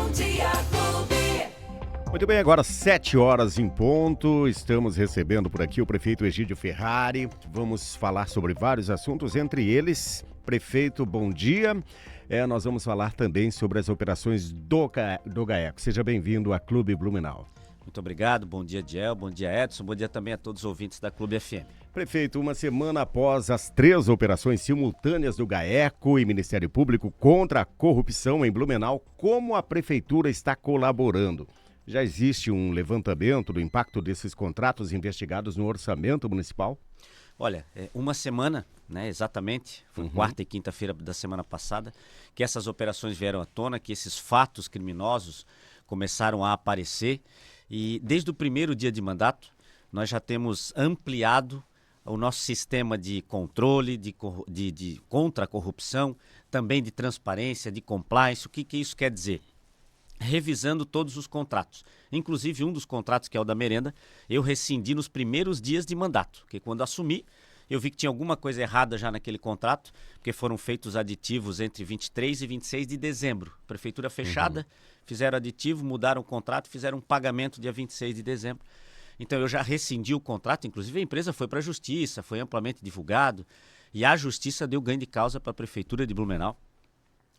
Bom Dia Clube. Muito bem, agora 7 horas em ponto, estamos recebendo por aqui o prefeito Egídio Ferrari. Vamos falar sobre vários assuntos, entre eles, prefeito, bom dia. Nós vamos falar também sobre as operações do GAECO. Seja bem-vindo à Clube Blumenau. Muito obrigado, bom dia Diel, bom dia Edson, bom dia também a todos os ouvintes da Clube FM. Prefeito, uma semana após as 3 operações simultâneas do GAECO e Ministério Público contra a corrupção em Blumenau, como a Prefeitura está colaborando? Já existe um levantamento do impacto desses contratos investigados no orçamento municipal? Olha, uma semana, né, exatamente, foi quarta e quinta-feira da semana passada, que essas operações vieram à tona, que esses fatos criminosos começaram a aparecer e desde o primeiro dia de mandato nós já temos ampliado o nosso sistema de controle, de contra a corrupção, também de transparência, de compliance. O que isso quer dizer? Revisando todos os contratos, inclusive um dos contratos, que é o da merenda, eu rescindi nos primeiros dias de mandato, porque quando assumi, eu vi que tinha alguma coisa errada já naquele contrato, porque foram feitos aditivos entre 23 e 26 de dezembro. Prefeitura fechada, fizeram aditivo, mudaram o contrato, fizeram um pagamento dia 26 de dezembro. Então eu já rescindi o contrato, inclusive a empresa foi para a justiça, foi amplamente divulgado, e a justiça deu ganho de causa para a Prefeitura de Blumenau,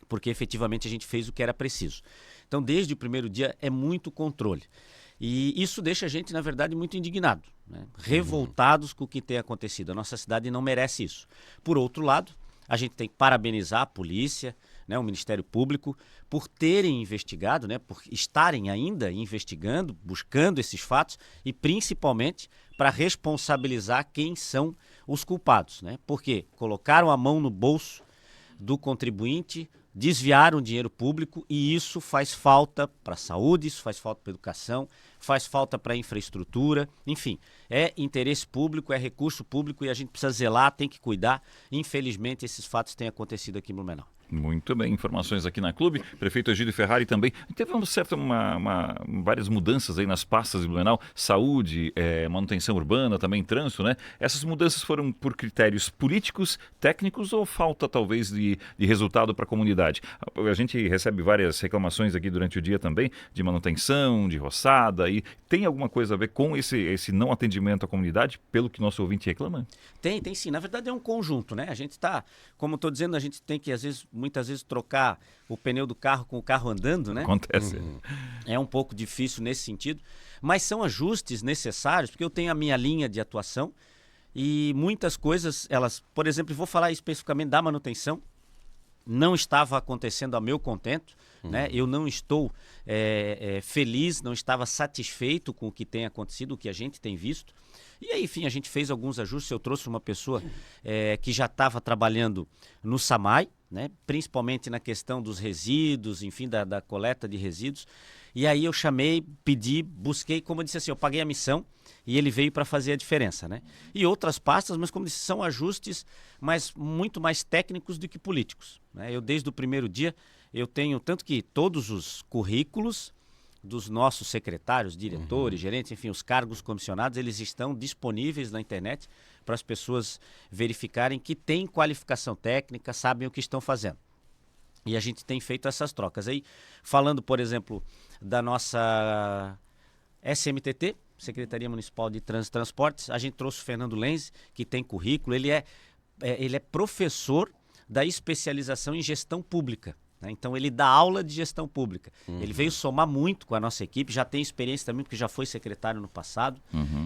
porque efetivamente a gente fez o que era preciso. Então, desde o primeiro dia, é muito controle. E isso deixa a gente, na verdade, muito indignado, né? Revoltados com o que tem acontecido. A nossa cidade não merece isso. Por outro lado, a gente tem que parabenizar a polícia, né, o Ministério Público, por terem investigado, né, por estarem ainda investigando, buscando esses fatos e, principalmente, para responsabilizar quem são os culpados, né? Porque colocaram a mão no bolso do contribuinte, desviaram dinheiro público e isso faz falta para a saúde, isso faz falta para a educação, faz falta para a infraestrutura, enfim, é interesse público, é recurso público e a gente precisa zelar, tem que cuidar. Infelizmente, esses fatos têm acontecido aqui em Blumenau. Muito bem, informações aqui na Clube. Prefeito Egídio Ferrari também. Teve várias mudanças aí nas pastas de Blumenau, saúde, manutenção urbana, também trânsito, né? Essas mudanças foram por critérios políticos, técnicos ou falta talvez de resultado para a comunidade? A gente recebe várias reclamações aqui durante o dia também de manutenção, de roçada, e tem alguma coisa a ver com esse não atendimento à comunidade, pelo que nosso ouvinte reclama? Tem sim. Na verdade é um conjunto, né? A gente está, como estou dizendo, a gente tem que muitas vezes trocar o pneu do carro com o carro andando, né? Acontece. É um pouco difícil nesse sentido, mas são ajustes necessários, porque eu tenho a minha linha de atuação e muitas coisas, elas, por exemplo, vou falar especificamente da manutenção, não estava acontecendo a meu contento, né? Eu não estou feliz, não estava satisfeito com o que tem acontecido, o que a gente tem visto. E aí, enfim, a gente fez alguns ajustes. Eu trouxe uma pessoa que já estava trabalhando no SAMAI, né? Principalmente na questão dos resíduos, enfim, da coleta de resíduos. E aí eu chamei, pedi, busquei, como eu disse assim, eu paguei a missão e ele veio para fazer a diferença, né? E outras pastas, mas como disse, são ajustes, mas muito mais técnicos do que políticos, né? Eu, desde o primeiro dia, eu tenho, tanto que todos os currículos dos nossos secretários, diretores, gerentes, enfim, os cargos comissionados, eles estão disponíveis na internet para as pessoas verificarem que têm qualificação técnica, sabem o que estão fazendo. E a gente tem feito essas trocas. Aí, falando, por exemplo, da nossa SMTT, Secretaria Municipal de Trânsito e Transportes, a gente trouxe o Fernando Lenz, que tem currículo, ele é professor da especialização em gestão pública. Então ele dá aula de gestão pública. Ele veio somar muito com a nossa equipe, já tem experiência também, porque já foi secretário no passado.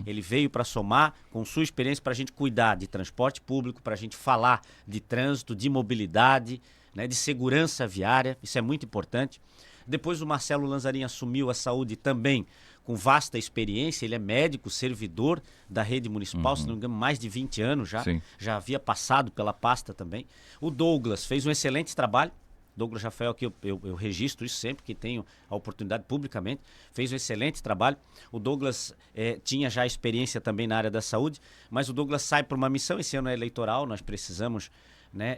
Ele veio para somar com sua experiência para a gente cuidar de transporte público, para a gente falar de trânsito, de mobilidade, né, de segurança viária, isso é muito importante. Depois o Marcelo Lanzarin assumiu a saúde também com vasta experiência, ele é médico, servidor da rede municipal, se não me engano, mais de 20 anos já havia passado pela pasta também. O Douglas fez um excelente trabalho. Douglas Rafael, que eu registro isso sempre que tenho a oportunidade publicamente, fez um excelente trabalho. O Douglas tinha já experiência também na área da saúde, mas o Douglas sai para uma missão, esse ano é eleitoral, nós precisamos, né,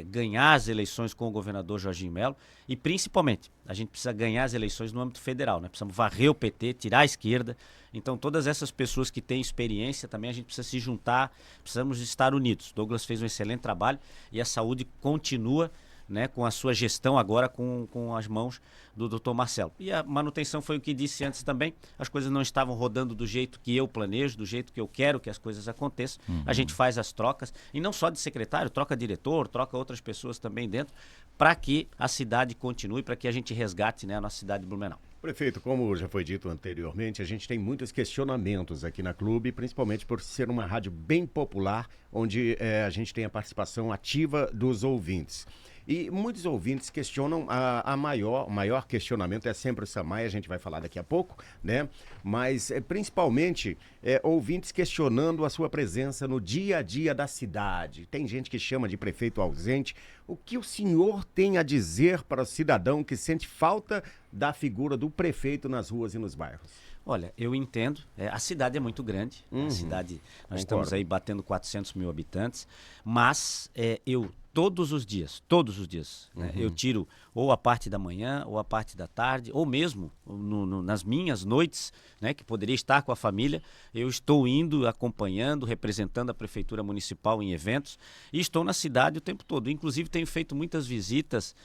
ganhar as eleições com o governador Jorginho Melo e principalmente a gente precisa ganhar as eleições no âmbito federal, né? Precisamos varrer o PT, tirar a esquerda. Então todas essas pessoas que têm experiência também a gente precisa se juntar, precisamos estar unidos. Douglas fez um excelente trabalho e a saúde continua, né, com a sua gestão agora com as mãos do Dr. Marcelo. E a manutenção foi o que disse antes também, as coisas não estavam rodando do jeito que eu planejo, do jeito que eu quero que as coisas aconteçam. A gente faz as trocas, e não só de secretário, troca diretor, troca outras pessoas também dentro, para que a cidade continue, para que a gente resgate, né, a nossa cidade de Blumenau. Prefeito, como já foi dito anteriormente, a gente tem muitos questionamentos aqui na Clube, principalmente por ser uma rádio bem popular, onde a gente tem a participação ativa dos ouvintes. E muitos ouvintes questionam o maior questionamento é sempre o Samay, a gente vai falar daqui a pouco, né? Mas principalmente ouvintes questionando a sua presença no dia a dia da cidade. Tem gente que chama de prefeito ausente. O que o senhor tem a dizer para o cidadão que sente falta da figura do prefeito nas ruas e nos bairros? Olha, eu entendo, a cidade é muito grande, a cidade, nós estamos aí batendo 400 mil habitantes, mas eu todos os dias, né, eu tiro ou a parte da manhã, ou a parte da tarde, ou mesmo nas minhas noites, né, que poderia estar com a família, eu estou indo, acompanhando, representando a Prefeitura Municipal em eventos, e estou na cidade o tempo todo. Inclusive tenho feito muitas visitas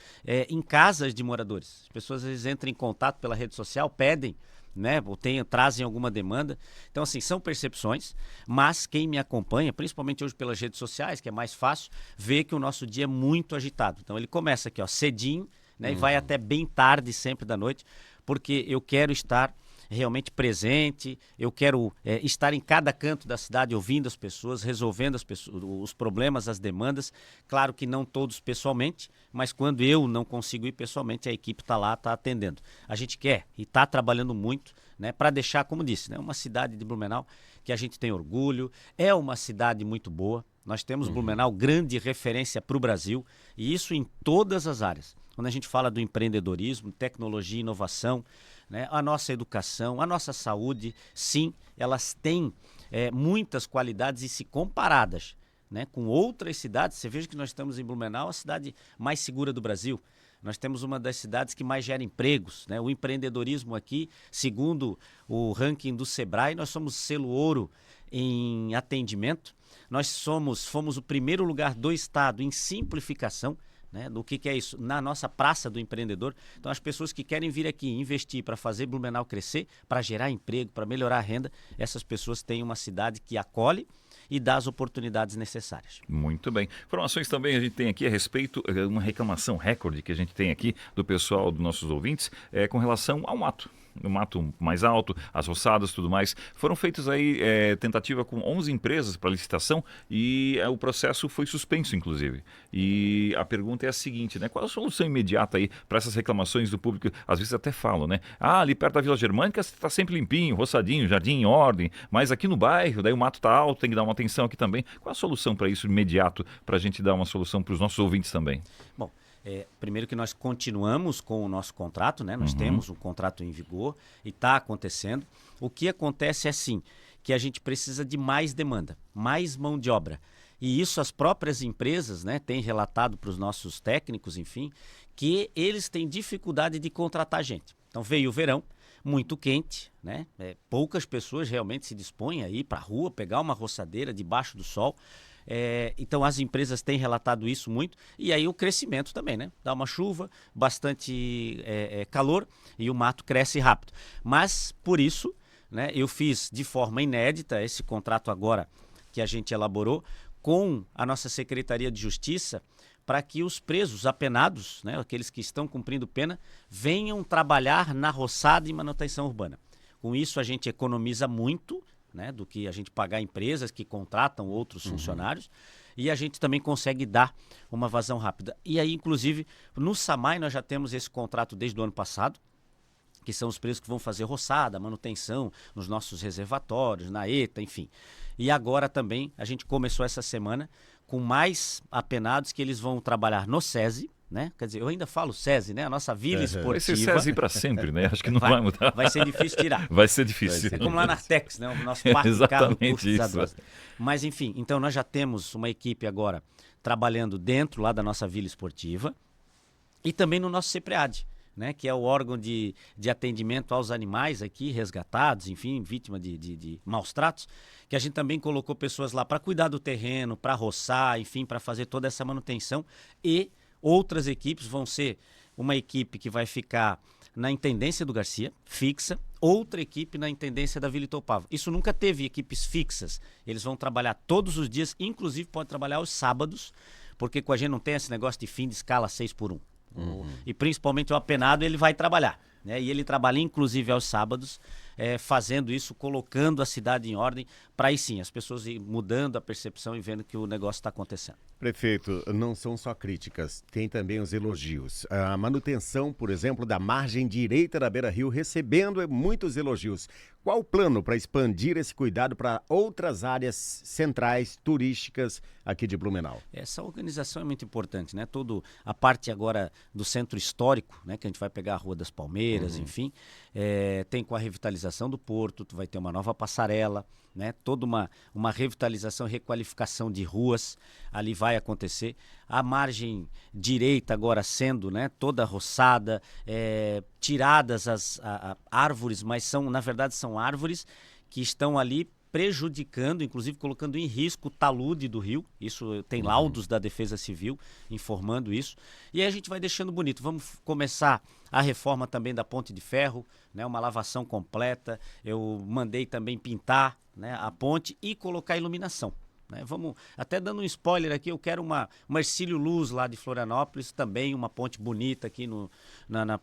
em casas de moradores. As pessoas às vezes entram em contato pela rede social, pedem, né, ou trazem alguma demanda. Então, assim, são percepções, mas quem me acompanha, principalmente hoje pelas redes sociais, que é mais fácil, vê que o nosso dia é muito agitado. Então, ele começa aqui, ó, cedinho, né, e vai até bem tarde, sempre da noite, porque eu quero estar realmente presente, eu quero estar em cada canto da cidade, ouvindo as pessoas, resolvendo os problemas, as demandas. Claro que não todos pessoalmente, mas quando eu não consigo ir pessoalmente, a equipe está lá, está atendendo. A gente quer e está trabalhando muito, né, para deixar, como disse, né, uma cidade de Blumenau que a gente tem orgulho, é uma cidade muito boa. Nós temos Blumenau grande referência para o Brasil, e isso em todas as áreas. Quando a gente fala do empreendedorismo, tecnologia e inovação, né, a nossa educação, a nossa saúde, sim, elas têm muitas qualidades, e se comparadas, né, com outras cidades, você veja que nós estamos em Blumenau, a cidade mais segura do Brasil. Nós temos uma das cidades que mais gera empregos, né? O empreendedorismo aqui, segundo o ranking do Sebrae, nós somos selo ouro em atendimento. Nós fomos o primeiro lugar do estado em simplificação, né, do que é isso? Na nossa Praça do Empreendedor. Então, as pessoas que querem vir aqui investir para fazer Blumenau crescer, para gerar emprego, para melhorar a renda, essas pessoas têm uma cidade que acolhe e dá as oportunidades necessárias. Muito bem. Informações também a gente tem aqui a respeito, uma reclamação recorde que a gente tem aqui do pessoal, dos nossos ouvintes, com relação ao mato. No mato mais alto, as roçadas, tudo mais. Foram feitas aí tentativa com 11 empresas para licitação e o processo foi suspenso, inclusive. E a pergunta é a seguinte, né? Qual a solução imediata aí para essas reclamações do público? Às vezes até falam, né? Ah, ali perto da Vila Germânica está sempre limpinho, roçadinho, jardim em ordem, mas aqui no bairro, daí o mato está alto, tem que dar uma atenção aqui também. Qual a solução para isso imediato, para a gente dar uma solução para os nossos ouvintes também? Bom, primeiro que nós continuamos com o nosso contrato, né? Nós temos um contrato em vigor e está acontecendo. O que acontece é assim, que a gente precisa de mais demanda, mais mão de obra. E isso as próprias empresas, né, têm relatado para os nossos técnicos, enfim, que eles têm dificuldade de contratar gente. Então veio o verão, muito quente, né? Poucas pessoas realmente se dispõem a ir para a rua, pegar uma roçadeira debaixo do sol. Então as empresas têm relatado isso muito, e aí o crescimento também, né? Dá uma chuva, bastante calor e o mato cresce rápido. Mas por isso, né, eu fiz de forma inédita esse contrato agora que a gente elaborou com a nossa Secretaria de Justiça, para que os presos apenados, né, aqueles que estão cumprindo pena, venham trabalhar na roçada e manutenção urbana. Com isso a gente economiza muito, né, do que a gente pagar empresas que contratam outros funcionários, e a gente também consegue dar uma vazão rápida. E aí, inclusive, no Samay nós já temos esse contrato desde o ano passado, que são os presos que vão fazer roçada, manutenção nos nossos reservatórios, na ETA, enfim. E agora também a gente começou essa semana com mais apenados que eles vão trabalhar no SESI, né? Quer dizer, eu ainda falo SESI, né? A nossa vila esportiva. Vai ser SESI para sempre, né? Acho que não vai mudar. Vai ser difícil tirar. Vai ser difícil. É como lá na Artex, né? O nosso parque de carro do curso dos adultos. Mas enfim, então nós já temos uma equipe agora trabalhando dentro lá da nossa vila esportiva e também no nosso CEPREAD, né, que é o órgão de atendimento aos animais aqui, resgatados, enfim, vítima de maus tratos, que a gente também colocou pessoas lá para cuidar do terreno, para roçar, enfim, para fazer toda essa manutenção e Outras equipes vão ser uma equipe que vai ficar na intendência do Garcia, fixa, outra equipe na intendência da Vila Itoupava. Isso nunca teve equipes fixas. Eles vão trabalhar todos os dias, inclusive pode trabalhar aos sábados, porque com a gente não tem esse negócio de fim de escala 6x1. E principalmente o apenado ele vai trabalhar. Né? E ele trabalha inclusive aos sábados, fazendo isso, colocando a cidade em ordem, para aí sim as pessoas ir mudando a percepção e vendo que o negócio está acontecendo. Prefeito, não são só críticas, tem também os elogios. A manutenção, por exemplo, da margem direita da Beira-Rio recebendo muitos elogios. Qual o plano para expandir esse cuidado para outras áreas centrais, turísticas aqui de Blumenau? Essa organização é muito importante, né? Toda a parte agora do centro histórico, né? Que a gente vai pegar a Rua das Palmeiras, enfim, tem com a revitalização do porto, tu vai ter uma nova passarela, né? Toda uma revitalização, requalificação de ruas, ali vai acontecer. A margem direita agora sendo, né, toda roçada, tiradas as árvores, mas na verdade são árvores que estão ali prejudicando, inclusive colocando em risco o talude do rio. Isso tem laudos da Defesa Civil informando isso. E aí a gente vai deixando bonito. Vamos começar a reforma também da Ponte de Ferro, né, uma lavação completa. Eu mandei também pintar, né, a ponte e colocar iluminação. Né? Vamos, até dando um spoiler aqui, eu quero uma Hercílio Luz lá de Florianópolis, também uma ponte bonita aqui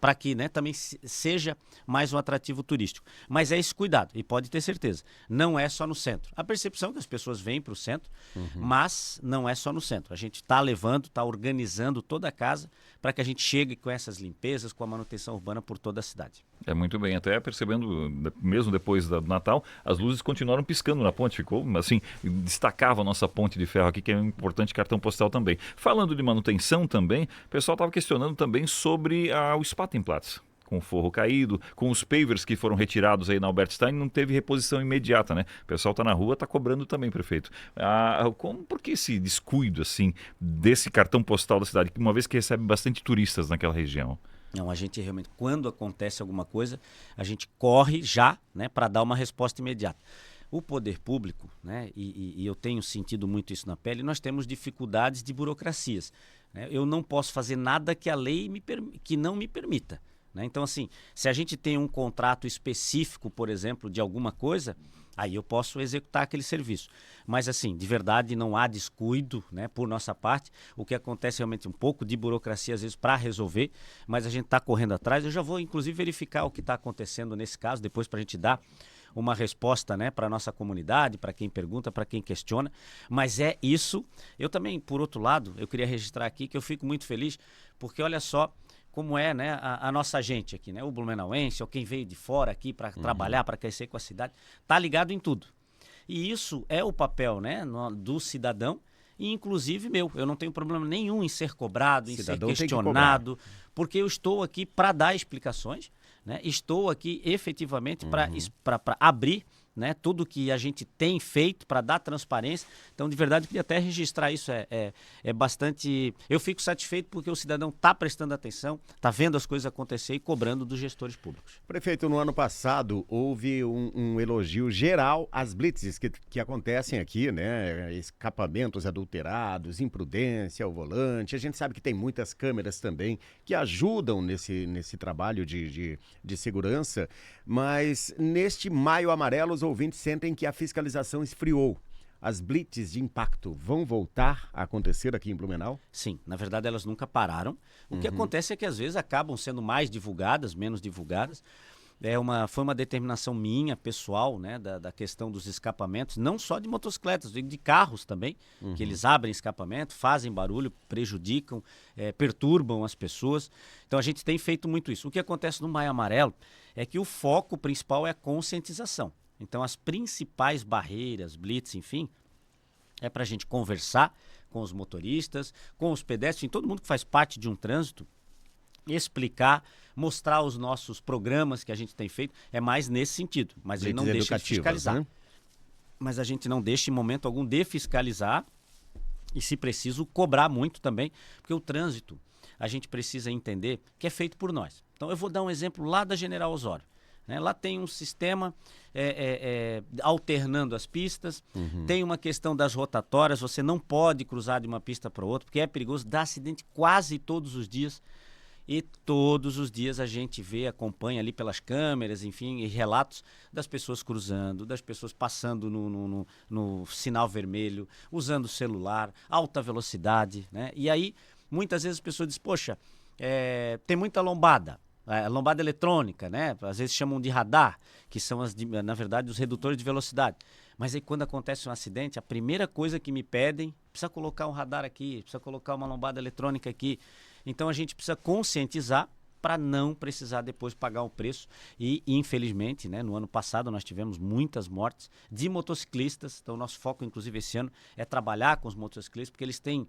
para que, né, também seja mais um atrativo turístico. Mas é esse cuidado, e pode ter certeza, não é só no centro. A percepção é que as pessoas vêm para o centro, mas não é só no centro. A gente está levando, está organizando toda a casa para que a gente chegue com essas limpezas, com a manutenção urbana por toda a cidade. É muito bem, até percebendo, mesmo depois do Natal, as luzes continuaram piscando na ponte, ficou assim, destacava a nossa ponte de ferro aqui, que é um importante cartão postal também. Falando de manutenção também, o pessoal estava questionando também sobre o Spatenplatz, com o forro caído, com os pavers que foram retirados aí na Albert Stein, não teve reposição imediata, né? O pessoal está na rua, está cobrando também, prefeito. Por que esse descuido, assim, desse cartão postal da cidade, uma vez que recebe bastante turistas naquela região? Não, a gente realmente, quando acontece alguma coisa, a gente corre já, né, para dar uma resposta imediata. O poder público, né, e eu tenho sentido muito isso na pele, nós temos dificuldades de burocracias. Né? Eu não posso fazer nada que a lei que não me permita. Né? Então, assim, se a gente tem um contrato específico, por exemplo, de alguma coisa, aí eu posso executar aquele serviço. Mas, assim, de verdade, não há descuido, né, por nossa parte. O que acontece é realmente um pouco de burocracia, às vezes, para resolver, mas a gente está correndo atrás. Eu já vou, inclusive, verificar o que está acontecendo nesse caso, depois para a gente dar uma resposta, né, para a nossa comunidade, para quem pergunta, para quem questiona. Mas é isso. Eu também, por outro lado, eu queria registrar aqui que eu fico muito feliz, porque olha só como é, né, a nossa gente aqui, né, o blumenauense, ou quem veio de fora aqui para trabalhar, para crescer com a cidade, tá ligado em tudo. E isso é o papel, né, do cidadão, e inclusive meu. Eu não tenho problema nenhum em ser cobrado, em ser questionado, porque eu estou aqui para dar explicações, né, estou aqui efetivamente para abrir, né, tudo que a gente tem feito para dar transparência. Então, de verdade, eu queria até registrar isso. É bastante... Eu fico satisfeito porque o cidadão está prestando atenção, está vendo as coisas acontecer e cobrando dos gestores públicos. Prefeito, no ano passado houve um elogio geral às blitzes que acontecem aqui, né? Escapamentos adulterados, imprudência ao volante. A gente sabe que tem muitas câmeras também que ajudam nesse trabalho de segurança, mas neste Maio Amarelo os ouvintes sentem que a fiscalização esfriou. As blitzes de impacto vão voltar a acontecer aqui em Blumenau? Sim, na verdade elas nunca pararam. O que acontece é que às vezes acabam sendo mais divulgadas, menos divulgadas. Foi uma determinação minha, pessoal, né, da questão dos escapamentos, não só de motocicletas, de carros também, que eles abrem escapamento, fazem barulho, prejudicam, perturbam as pessoas. Então a gente tem feito muito isso. O que acontece no Maio Amarelo é que o foco principal é a conscientização. Então as principais barreiras, blitz, enfim, é para a gente conversar com os motoristas, com os pedestres, todo mundo que faz parte de um trânsito, explicar, mostrar os nossos programas que a gente tem feito, é mais nesse sentido, mas ele não deixa de fiscalizar. Né? Mas a gente não deixa em momento algum de fiscalizar e, se preciso, cobrar muito também, porque o trânsito, a gente precisa entender que é feito por nós. Então eu vou dar um exemplo lá da General Osório. né? Lá tem um sistema alternando as pistas, tem uma questão das rotatórias, você não pode cruzar de uma pista para outra, porque é perigoso, dá acidente quase todos os dias. E todos os dias a gente vê, acompanha ali pelas câmeras, enfim, e relatos das pessoas cruzando, das pessoas passando no sinal vermelho, usando o celular, alta velocidade, né? E aí, muitas vezes as pessoas dizem, poxa, tem muita lombada. Lombada eletrônica, né? Às vezes chamam de radar, que são, na verdade, os redutores de velocidade. Mas aí quando acontece um acidente, a primeira coisa que me pedem, precisa colocar um radar aqui, precisa colocar uma lombada eletrônica aqui. Então a gente precisa conscientizar para não precisar depois pagar o preço. E, infelizmente, né, no ano passado nós tivemos muitas mortes de motociclistas. Então, nosso foco, inclusive, esse ano é trabalhar com os motociclistas, porque eles têm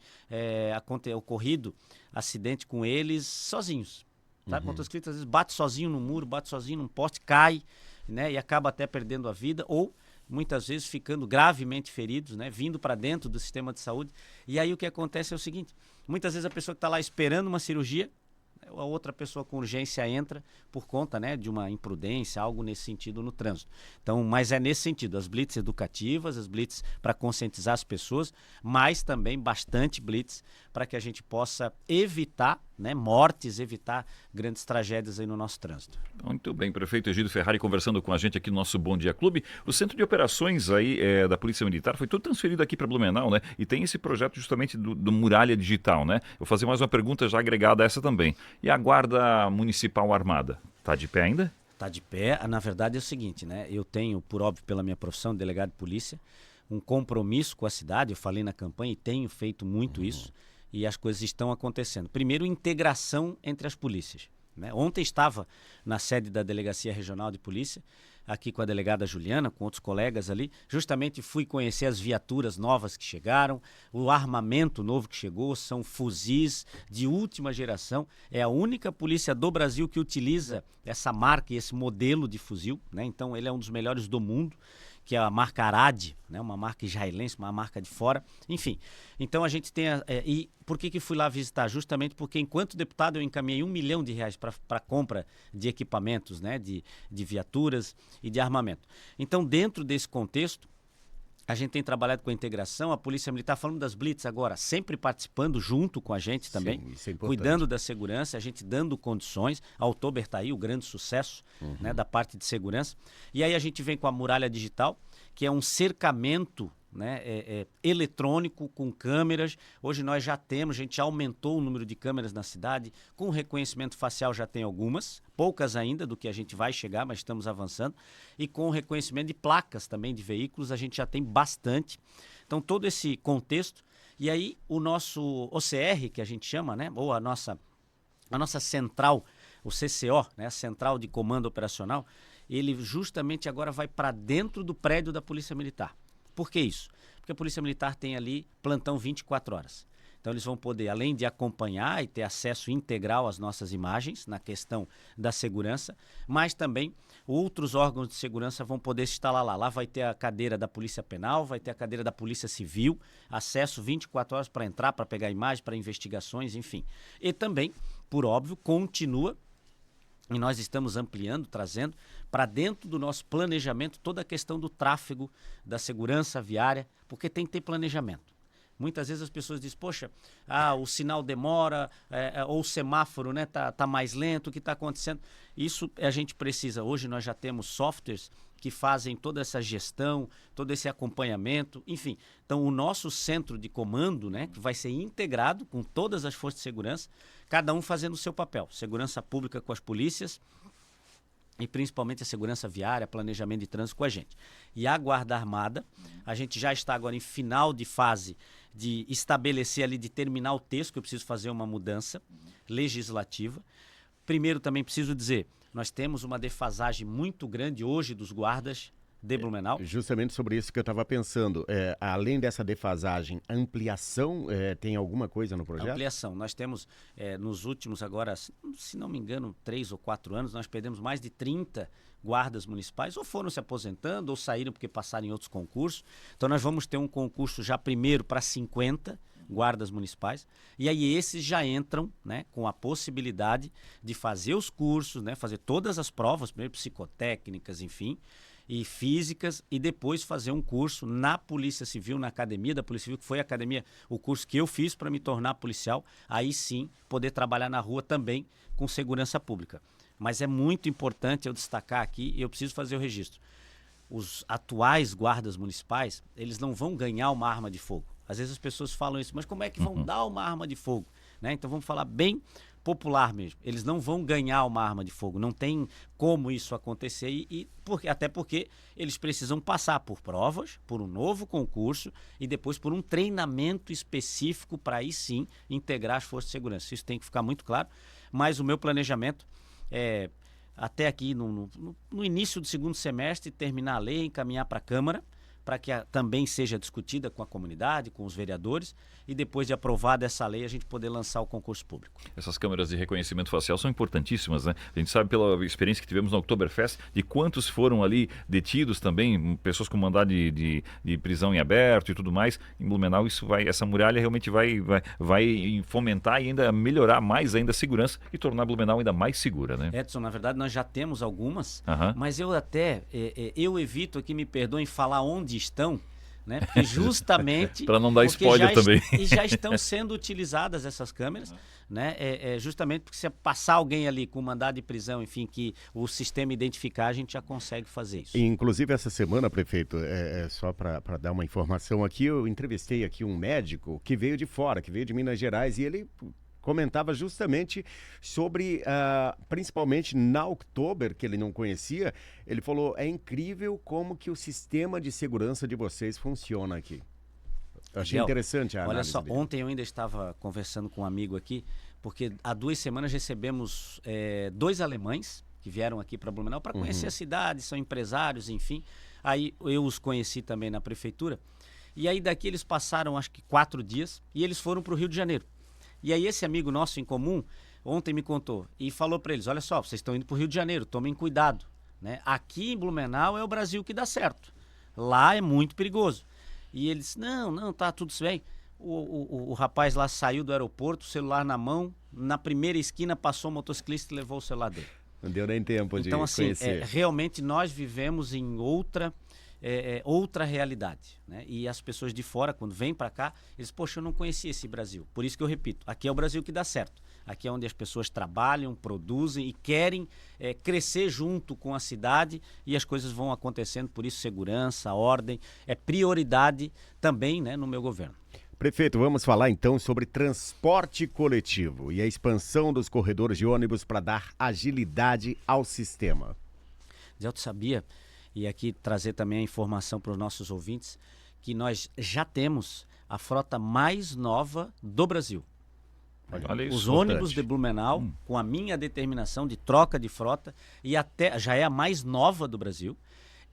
ocorrido acidente com eles sozinhos. Tá? O motociclista às vezes bate sozinho no muro, bate sozinho num poste, cai, né, e acaba até perdendo a vida, ou muitas vezes ficando gravemente feridos, né, vindo para dentro do sistema de saúde. E aí o que acontece é o seguinte, muitas vezes a pessoa que está lá esperando uma cirurgia, a outra pessoa com urgência entra por conta, né, de uma imprudência, algo nesse sentido no trânsito. Então, mas é nesse sentido, as blitz educativas, as blitz para conscientizar as pessoas, mas também bastante blitz para que a gente possa evitar, né, mortes, evitar grandes tragédias aí no nosso trânsito. Muito bem, prefeito Egídio Ferrari conversando com a gente aqui no nosso Bom Dia Clube. O centro de operações aí da Polícia Militar foi tudo transferido aqui para Blumenau, né? E tem esse projeto justamente do Muralha Digital, né? Vou fazer mais uma pergunta já agregada a essa também. E a Guarda Municipal Armada, está de pé ainda? Está de pé. Na verdade é o seguinte, né? Eu tenho, por óbvio, pela minha profissão de delegado de polícia, um compromisso com a cidade. Eu falei na campanha e tenho feito muito isso. E as coisas estão acontecendo. Primeiro, integração entre as polícias, né? Ontem estava na sede da Delegacia Regional de Polícia, aqui com a delegada Juliana, com outros colegas ali. Justamente fui conhecer as viaturas novas que chegaram, o armamento novo que chegou, são fuzis de última geração. É a única polícia do Brasil que utiliza essa marca e esse modelo de fuzil, né? Então ele é um dos melhores do mundo, que é a marca Arad, né? Uma marca israelense, uma marca de fora, enfim. Então a gente tem... e por que fui lá visitar? Justamente porque enquanto deputado eu encaminhei R$1 milhão para compra de equipamentos, né? De viaturas e de armamento. Então dentro desse contexto, a gente tem trabalhado com a integração, a Polícia Militar, falando das blitz agora, sempre participando junto com a gente também, sim, isso é importante. Cuidando da segurança, a gente dando condições. A Oktober está aí, o grande sucesso, né, da parte de segurança. E aí a gente vem com a Muralha Digital, que é um cercamento, né, eletrônico com câmeras. Hoje nós já temos, a gente já aumentou o número de câmeras na cidade, com reconhecimento facial já tem algumas, poucas ainda do que a gente vai chegar, mas estamos avançando, e com reconhecimento de placas também de veículos a gente já tem bastante. Então todo esse contexto, e aí o nosso OCR, que a gente chama, né, ou a nossa central, o CCO, né, a Central de Comando Operacional, ele justamente agora vai para dentro do prédio da Polícia Militar. Por que isso? Porque a Polícia Militar tem ali plantão 24 horas. Então eles vão poder, além de acompanhar e ter acesso integral às nossas imagens, na questão da segurança, mas também outros órgãos de segurança vão poder se instalar lá. Lá vai ter a cadeira da Polícia Penal, vai ter a cadeira da Polícia Civil, acesso 24 horas para entrar, para pegar imagem, para investigações, enfim. E também, por óbvio, continua. E nós estamos ampliando, trazendo para dentro do nosso planejamento toda a questão do tráfego, da segurança viária, porque tem que ter planejamento. Muitas vezes as pessoas dizem, poxa, o sinal demora, ou o semáforo, né, tá mais lento, o que está acontecendo? Isso a gente precisa. Hoje nós já temos softwares que fazem toda essa gestão, todo esse acompanhamento, enfim. Então o nosso centro de comando, né, que vai ser integrado com todas as forças de segurança, cada um fazendo o seu papel. Segurança pública com as polícias e principalmente a segurança viária, planejamento de trânsito com a gente. E a Guarda Armada, a gente já está agora em final de fase de estabelecer ali, de terminar o texto, que eu preciso fazer uma mudança legislativa. Primeiro também preciso dizer, nós temos uma defasagem muito grande hoje dos guardas de Blumenau. Justamente sobre isso que eu estava pensando. Além dessa defasagem, ampliação, tem alguma coisa no projeto? Ampliação. Nós temos, nos últimos agora, se não me engano, 3 ou 4 anos, nós perdemos mais de 30 guardas municipais, ou foram se aposentando, ou saíram porque passaram em outros concursos. Então nós vamos ter um concurso já primeiro para 50, guardas municipais, e aí esses já entram, né, com a possibilidade de fazer os cursos, né, fazer todas as provas, primeiro psicotécnicas, enfim, e físicas, e depois fazer um curso na Polícia Civil, na academia da Polícia Civil, que foi a academia, o curso que eu fiz para me tornar policial, aí sim poder trabalhar na rua também com segurança pública. Mas é muito importante eu destacar aqui, e eu preciso fazer o registro. Os atuais guardas municipais, eles não vão ganhar uma arma de fogo. Às vezes as pessoas falam isso, mas como é que vão dar uma arma de fogo? Né? Então vamos falar bem popular mesmo. Eles não vão ganhar uma arma de fogo. Não tem como isso acontecer, até porque eles precisam passar por provas, por um novo concurso e depois por um treinamento específico para aí sim integrar as forças de segurança. Isso tem que ficar muito claro, mas o meu planejamento é até aqui no início do segundo semestre terminar a lei, encaminhar para a Câmara, para que também seja discutida com a comunidade, com os vereadores, e depois de aprovada essa lei, a gente poder lançar o concurso público. Essas câmeras de reconhecimento facial são importantíssimas, né? A gente sabe pela experiência que tivemos no Oktoberfest de quantos foram ali detidos também, pessoas com mandado de prisão em aberto e tudo mais. Em Blumenau, essa muralha realmente vai fomentar e ainda melhorar mais ainda a segurança e tornar Blumenau ainda mais segura, né? Edson, na verdade, nós já temos algumas, mas eu evito aqui, me perdoem, falar onde estão, né? Porque justamente para não dar spoiler também. E já estão sendo utilizadas essas câmeras, né? Justamente porque se passar alguém ali com mandado de prisão, enfim, que o sistema identificar, a gente já consegue fazer isso. Inclusive essa semana, prefeito, só para dar uma informação aqui, eu entrevistei aqui um médico que veio de fora, que veio de Minas Gerais, e ele comentava justamente sobre, principalmente na Oktober, que ele não conhecia, ele falou, é incrível como que o sistema de segurança de vocês funciona aqui. Eu achei interessante a análise. Olha só, dele. ontem eu ainda estava conversando com um amigo aqui, porque há 2 semanas recebemos 2 alemães que vieram aqui para Blumenau para conhecer a cidade, são empresários, enfim. Aí eu os conheci também na prefeitura, e aí daqui eles passaram acho que 4 dias e eles foram para o Rio de Janeiro. E aí esse amigo nosso em comum, ontem me contou e falou para eles, olha só, vocês estão indo para o Rio de Janeiro, tomem cuidado, né? Aqui em Blumenau é o Brasil que dá certo, lá é muito perigoso. E eles, não, tá tudo bem. O rapaz lá saiu do aeroporto, celular na mão, na primeira esquina passou o motociclista e levou o celular dele. Não deu nem tempo de conhecer. Então assim, realmente nós vivemos em outra realidade, né? E as pessoas de fora, quando vêm para cá, eles, poxa, eu não conhecia esse Brasil. Por isso que eu repito, aqui é o Brasil que dá certo. Aqui é onde as pessoas trabalham, produzem e querem crescer junto com a cidade e as coisas vão acontecendo. Por isso, segurança, ordem, é prioridade também, né, no meu governo. Prefeito, vamos falar então sobre transporte coletivo e a expansão dos corredores de ônibus para dar agilidade ao sistema. Zelto, sabia, e aqui trazer também a informação para os nossos ouvintes, que nós já temos a frota mais nova do Brasil. Olha isso, os ônibus de Blumenau, com a minha determinação de troca de frota, e até já é a mais nova do Brasil.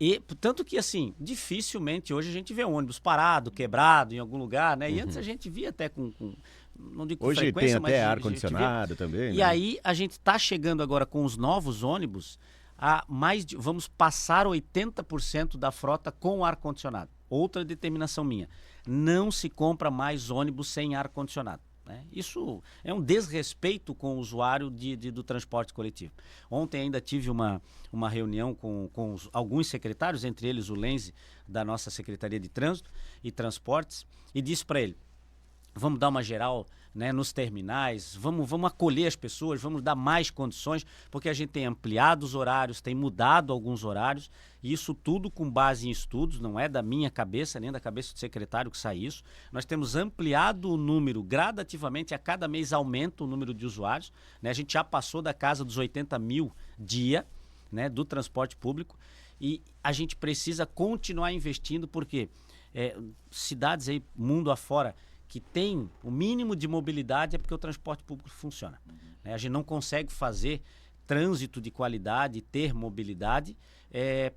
E tanto que, assim, dificilmente hoje a gente vê um ônibus parado, quebrado em algum lugar, né? E antes a gente via até não digo com hoje frequência, tem até ar-condicionado também. E né? aí a gente está chegando agora com os novos ônibus a vamos passar 80% da frota com ar-condicionado. Outra determinação minha, não se compra mais ônibus sem ar-condicionado. Né? Isso é um desrespeito com o usuário do transporte coletivo. Ontem ainda tive uma reunião com alguns secretários, entre eles o Lenzi, da nossa Secretaria de Trânsito e Transportes, e disse para ele, vamos dar uma geral, né, nos terminais, vamos acolher as pessoas, vamos dar mais condições, porque a gente tem ampliado os horários, tem mudado alguns horários, e isso tudo com base em estudos, não é da minha cabeça, nem da cabeça do secretário que sai isso. Nós temos ampliado o número gradativamente, a cada mês aumenta o número de usuários, né? A gente já passou da casa dos 80 mil dia, né, do transporte público, e a gente precisa continuar investindo, porque cidades aí, mundo afora, que tem o mínimo de mobilidade é porque o transporte público funciona. Né? A gente não consegue fazer trânsito de qualidade, ter mobilidade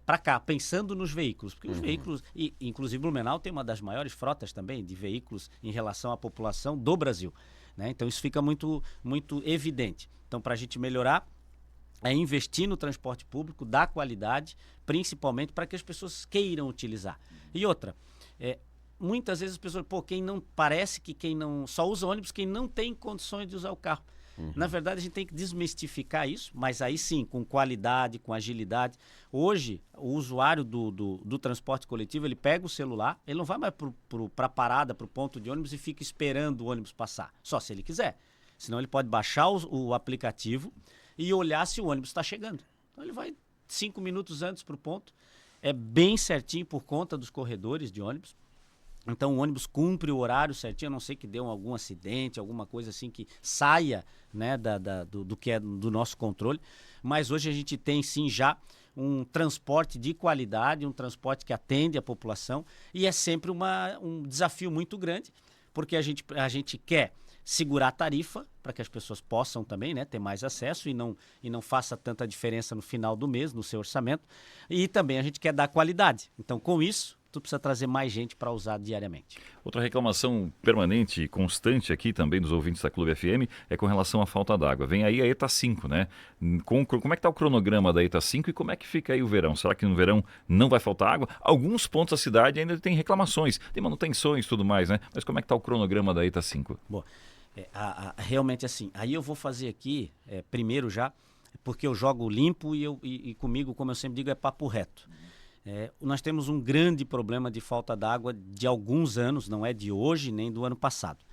para cá, pensando nos veículos. Porque os veículos, e inclusive Blumenau tem uma das maiores frotas também de veículos em relação à população do Brasil. Né? Então isso fica muito, muito evidente. Então para a gente melhorar, é investir no transporte público, dar qualidade, principalmente para que as pessoas queiram utilizar. E outra, muitas vezes as pessoas, parece que quem não só usa ônibus, quem não tem condições de usar o carro. Na verdade, a gente tem que desmistificar isso, mas aí sim, com qualidade, com agilidade. Hoje, o usuário do transporte coletivo, ele pega o celular, ele não vai mais para a parada, para o ponto de ônibus e fica esperando o ônibus passar, só se ele quiser. Senão ele pode baixar o aplicativo e olhar se o ônibus está chegando. Então ele vai 5 minutos antes para o ponto, é bem certinho por conta dos corredores de ônibus. Então o ônibus cumpre o horário certinho, a não ser que dê algum acidente, alguma coisa assim que saia, né, do que é do nosso controle. Mas hoje a gente tem sim já um transporte de qualidade, um transporte que atende a população, e é sempre um desafio muito grande, porque a gente quer segurar a tarifa para que as pessoas possam também, né, ter mais acesso e não faça tanta diferença no final do mês, no seu orçamento. E também a gente quer dar qualidade. Então, com isso, tu precisa trazer mais gente para usar diariamente. Outra reclamação permanente e constante aqui também dos ouvintes da Clube FM é com relação à falta d'água. Vem aí a ETA 5, né? Como é que está o cronograma da ETA 5 e como é que fica aí o verão? Será que no verão não vai faltar água? Alguns pontos da cidade ainda tem reclamações, tem manutenções e tudo mais, né? Mas como é que está o cronograma da ETA 5? Bom, realmente assim, aí eu vou fazer aqui, primeiro já, porque eu jogo limpo e comigo, como eu sempre digo, é papo reto. Nós temos um grande problema de falta d'água de alguns anos, não é de hoje nem do ano passado.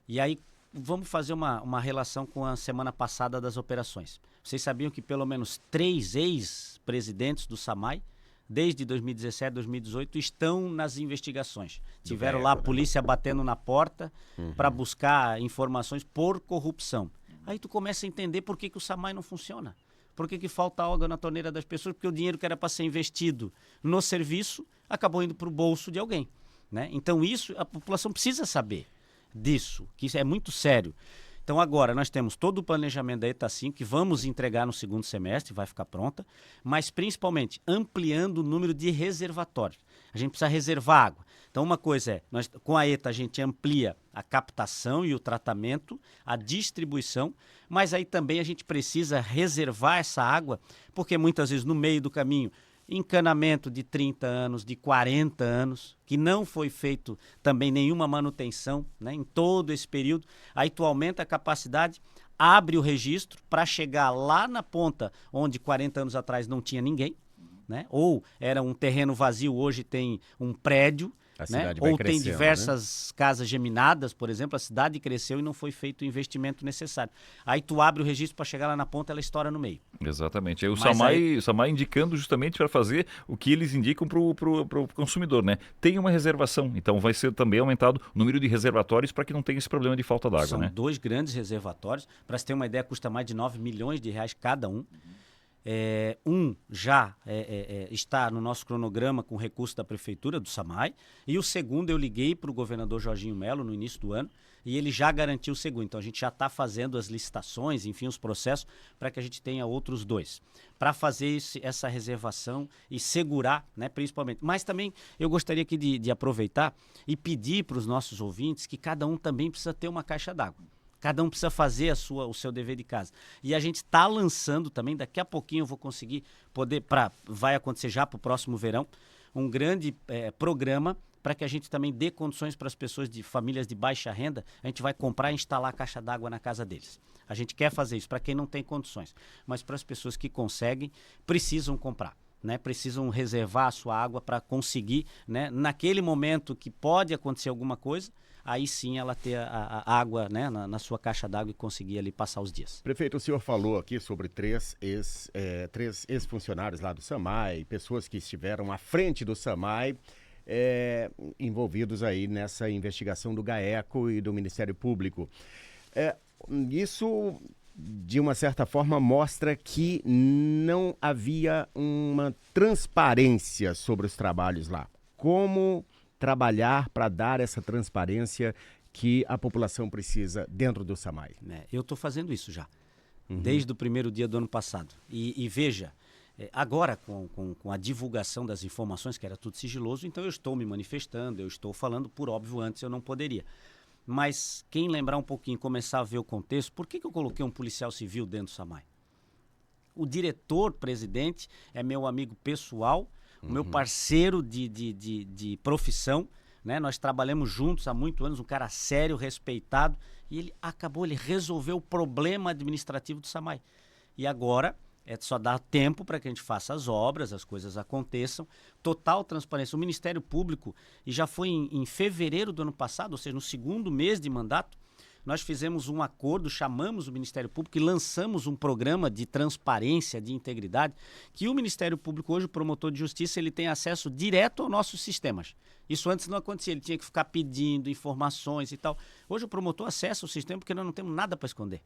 E aí vamos fazer uma relação com a semana passada das operações. Vocês sabiam que pelo menos 3 ex-presidentes do SAMAI, desde 2017, 2018, estão nas investigações. Tiveram lá a polícia batendo na porta para buscar informações por corrupção. Aí tu começa a entender por que o SAMAI não funciona. Por que falta água na torneira das pessoas? Porque o dinheiro que era para ser investido no serviço acabou indo para o bolso de alguém, né? Então isso, a população precisa saber disso, que isso é muito sério. Então agora nós temos todo o planejamento da ETA 5, que vamos entregar no segundo semestre, vai ficar pronta, mas principalmente ampliando o número de reservatórios. A gente precisa reservar água. Então uma coisa com a ETA a gente amplia a captação e o tratamento, a distribuição, mas aí também a gente precisa reservar essa água, porque muitas vezes no meio do caminho, encanamento de 30 anos, de 40 anos, que não foi feito também nenhuma manutenção, né, em todo esse período, aí tu aumenta a capacidade, abre o registro para chegar lá na ponta onde 40 anos atrás não tinha ninguém, né, ou era um terreno vazio, hoje tem um prédio, né? Ou tem diversas casas geminadas, por exemplo, a cidade cresceu e não foi feito o investimento necessário. Aí tu abre o registro para chegar lá na ponta, ela estoura no meio. Exatamente. Aí o SAMAI indicando justamente para fazer o que eles indicam para o consumidor, né? Tem uma reservação, então vai ser também aumentado o número de reservatórios para que não tenha esse problema de falta d'água, né? São 2 grandes reservatórios, para você ter uma ideia, custa mais de 9 milhões de reais cada um. Já está no nosso cronograma com recurso da Prefeitura do SAMAI, e o segundo eu liguei para o governador Jorginho Melo no início do ano e ele já garantiu o segundo. Então a gente já está fazendo as licitações, enfim, os processos para que a gente tenha outros 2, para fazer essa reservação e segurar, né, principalmente. Mas também eu gostaria aqui de aproveitar e pedir para os nossos ouvintes que cada um também precisa ter uma caixa d'água. Cada um precisa fazer o seu dever de casa. E a gente está lançando também, daqui a pouquinho eu vou conseguir vai acontecer já para o próximo verão, um grande programa para que a gente também dê condições para as pessoas de famílias de baixa renda. A gente vai comprar e instalar a caixa d'água na casa deles. A gente quer fazer isso para quem não tem condições. Mas para as pessoas que conseguem, precisam comprar, né? Precisam reservar a sua água para conseguir, né, naquele momento que pode acontecer alguma coisa, aí sim ela ter a água, né, na sua caixa d'água e conseguir ali passar os dias. Prefeito, o senhor falou aqui sobre 3 ex-funcionários lá do SAMAI, pessoas que estiveram à frente do SAMAI, envolvidos aí nessa investigação do GAECO e do Ministério Público. Isso, de uma certa forma, mostra que não havia uma transparência sobre os trabalhos lá. Como trabalhar para dar essa transparência que a população precisa dentro do SAMAI? Eu estou fazendo isso já, desde o primeiro dia do ano passado. E veja, agora com a divulgação das informações, que era tudo sigiloso, então eu estou me manifestando, eu estou falando, por óbvio, antes eu não poderia. Mas quem lembrar um pouquinho, começar a ver o contexto, por que eu coloquei um policial civil dentro do SAMAI? O diretor-presidente é meu amigo pessoal, o meu parceiro de profissão, né? Nós trabalhamos juntos há muitos anos, um cara sério, respeitado, e ele resolveu o problema administrativo do SAMAI. E agora só dar tempo para que a gente faça as obras, as coisas aconteçam, total transparência. O Ministério Público, e já foi em fevereiro do ano passado, ou seja, no segundo mês de mandato, nós fizemos um acordo, chamamos o Ministério Público e lançamos um programa de transparência, de integridade, que o Ministério Público hoje, o promotor de justiça, ele tem acesso direto aos nossos sistemas. Isso antes não acontecia, ele tinha que ficar pedindo informações e tal. Hoje o promotor acessa o sistema porque nós não temos nada para esconder.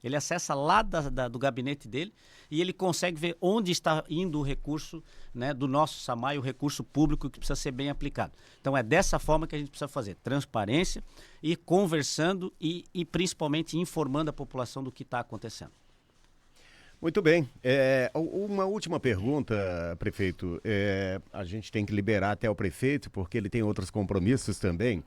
Ele acessa lá do gabinete dele e ele consegue ver onde está indo o recurso, né, do nosso SAMAI, o recurso público que precisa ser bem aplicado. Então é dessa forma que a gente precisa fazer, transparência e conversando e principalmente informando a população do que está acontecendo. Muito bem. Uma última pergunta, prefeito. A gente tem que liberar até o prefeito, porque ele tem outros compromissos também.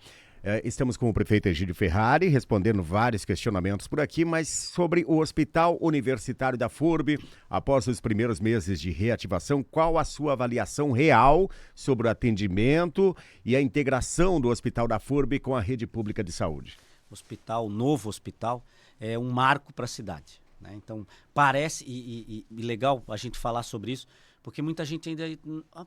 Estamos com o prefeito Egídio Ferrari, respondendo vários questionamentos por aqui, mas sobre o Hospital Universitário da FURB, após os primeiros meses de reativação, qual a sua avaliação real sobre o atendimento e a integração do Hospital da FURB com a rede pública de saúde? Novo hospital, é um marco para a cidade, né? Então, parece, e legal a gente falar sobre isso, porque muita gente ainda,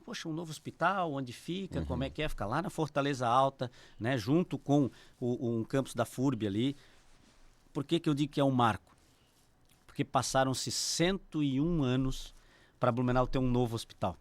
poxa, um novo hospital, onde fica, como é que é? Fica lá na Fortaleza Alta, né, junto com um campus da FURB ali. Por que eu digo que é um marco? Porque passaram-se 101 anos para Blumenau ter um novo hospital.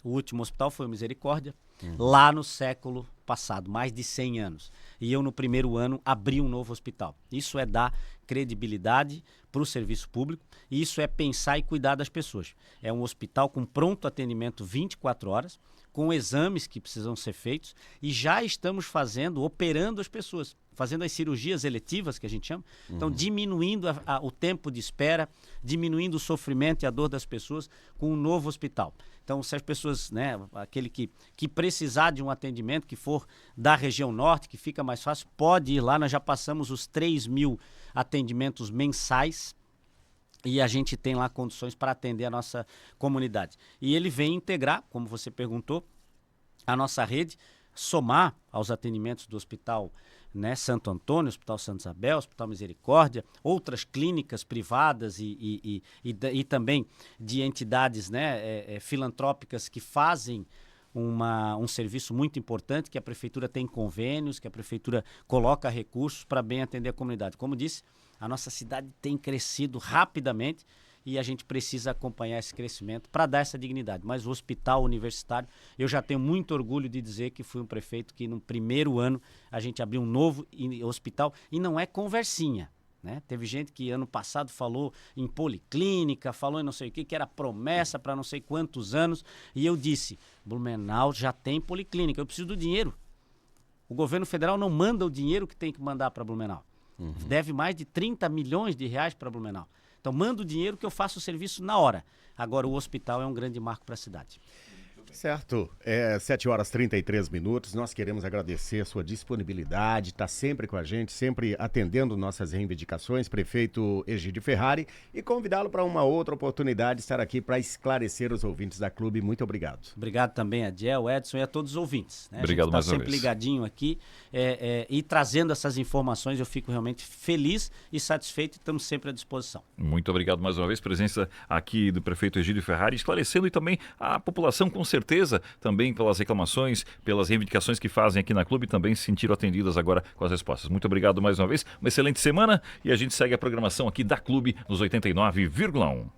O último hospital foi o Misericórdia, lá no século passado, mais de 100 anos. E eu, no primeiro ano, abri um novo hospital. Isso é dar credibilidade para o serviço público e isso é pensar e cuidar das pessoas. É um hospital com pronto atendimento 24 horas, com exames que precisam ser feitos e já estamos operando as pessoas, fazendo as cirurgias eletivas, que a gente chama. Então, diminuindo o tempo de espera, diminuindo o sofrimento e a dor das pessoas com um novo hospital. Então, se as pessoas, né, aquele que precisar de um atendimento, que for da região norte, que fica mais fácil, pode ir lá. Nós já passamos os 3.000 atendimentos mensais e a gente tem lá condições para atender a nossa comunidade. E ele vem integrar, como você perguntou, a nossa rede, somar aos atendimentos do Hospital, né, Santo Antônio, Hospital Santa Isabel, Hospital Misericórdia, outras clínicas privadas e também de entidades, né, filantrópicas que fazem um serviço muito importante, que a Prefeitura tem convênios, que a Prefeitura coloca recursos para bem atender a comunidade. Como disse, a nossa cidade tem crescido rapidamente e a gente precisa acompanhar esse crescimento para dar essa dignidade. Mas o hospital universitário, eu já tenho muito orgulho de dizer que fui um prefeito que no primeiro ano a gente abriu um novo hospital e não é conversinha, né? Teve gente que ano passado falou em policlínica, falou em não sei o que era promessa para não sei quantos anos e eu disse, Blumenau já tem policlínica, eu preciso do dinheiro. O governo federal não manda o dinheiro que tem que mandar para Blumenau. Deve mais de 30 milhões de reais para Blumenau. Então, manda o dinheiro que eu faço o serviço na hora. Agora, o hospital é um grande marco para a cidade. Certo. 7h33. Nós queremos agradecer a sua disponibilidade, está sempre com a gente, sempre atendendo nossas reivindicações, prefeito Egídio Ferrari, e convidá-lo para uma outra oportunidade de estar aqui para esclarecer os ouvintes da Clube. Muito obrigado. Obrigado também a Diel, Edson e a todos os ouvintes, né? Obrigado mais uma vez. A gente está sempre ligadinho aqui e trazendo essas informações. Eu fico realmente feliz e satisfeito e estamos sempre à disposição. Muito obrigado mais uma vez, presença aqui do prefeito Egídio Ferrari, esclarecendo e também a população com certeza também pelas reclamações, pelas reivindicações que fazem aqui na Clube, também se sentiram atendidas agora com as respostas. Muito obrigado mais uma vez, uma excelente semana e a gente segue a programação aqui da Clube nos 89,1.